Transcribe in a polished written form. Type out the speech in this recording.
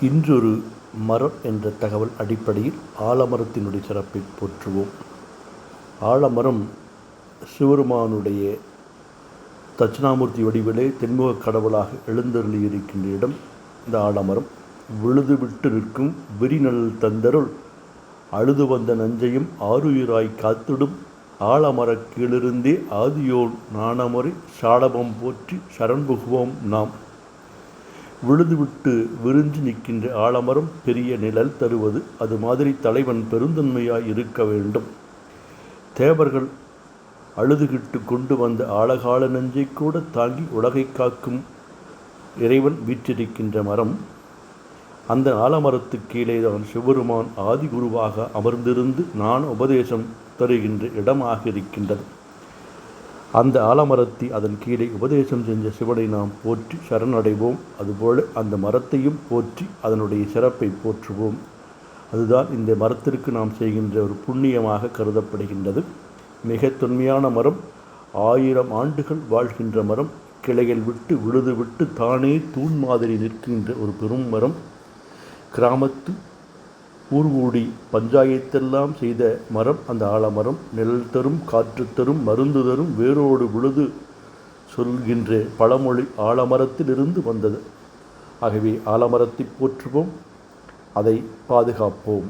இன்றொரு மரம் என்ற தகவல் அடிப்படையில் ஆலமரத்தினுடைய சிறப்பை போற்றுவோம். ஆலமரம் சிவருமானுடைய தட்சிணாமூர்த்தி வடிவிலே தென்முக கடவுளாக எழுந்தருளியிருக்கின்ற இடம் இந்த ஆலமரம். விழுது விட்டு நிற்கும் விரிநல் தந்தருள் அழுது வந்த நஞ்சையும் ஆருயிராய் காத்திடும் ஆலமரக் கீழிருந்தே ஆதியோன் நாணமுறை சாடபம் போற்றி சரண்புகுவோம் நாம். விழுதுவிட்டு விரிஞ்சு நிற்கின்ற ஆலமரம் பெரிய நிழல் தருவது. அது மாதிரி தலைவன் பெருந்தன்மையாய் இருக்க வேண்டும். தேவர்கள் அழுதுகிட்டு கொண்டு வந்த ஆழகால நெஞ்சை கூட தாங்கி உலகை காக்கும் இறைவன் வீற்றிருக்கின்ற மரம். அந்த ஆலமரத்துக்கு கீழே தான் சிவபெருமான் ஆதி குருவாக அமர்ந்திருந்து ஞான உபதேசம் தருகின்ற இடமாக இருக்கின்றது. அந்த ஆலமரத்தை அதன் கீழே உபதேசம் செஞ்ச சிவனை நாம் போற்றி சரணடைவோம். அதுபோல அந்த மரத்தையும் போற்றி அதனுடைய சிறப்பை போற்றுவோம். அதுதான் இந்த மரத்திற்கு நாம் செய்கின்ற ஒரு புண்ணியமாக கருதப்படுகின்றது. மிக தொன்மையான மரம், 1000 ஆண்டுகள் வாழ்கின்ற மரம், கிளைகள் விட்டு விழுது விட்டு தானே தூண் மாதிரி நிற்கின்ற ஒரு பெரும் மரம். கிராமத்து ஊர்கூடி பஞ்சாயத்தெல்லாம் செய்த மரம் அந்த ஆலமரம். நிழல் தரும், காற்று தரும், மருந்து தரும், வேரோடு விழுது சொல்கின்ற பழமொழி ஆலமரத்திலிருந்து வந்தது. ஆகவே ஆலமரத்தை போற்றுவோம், அதை பாதுகாப்போம்.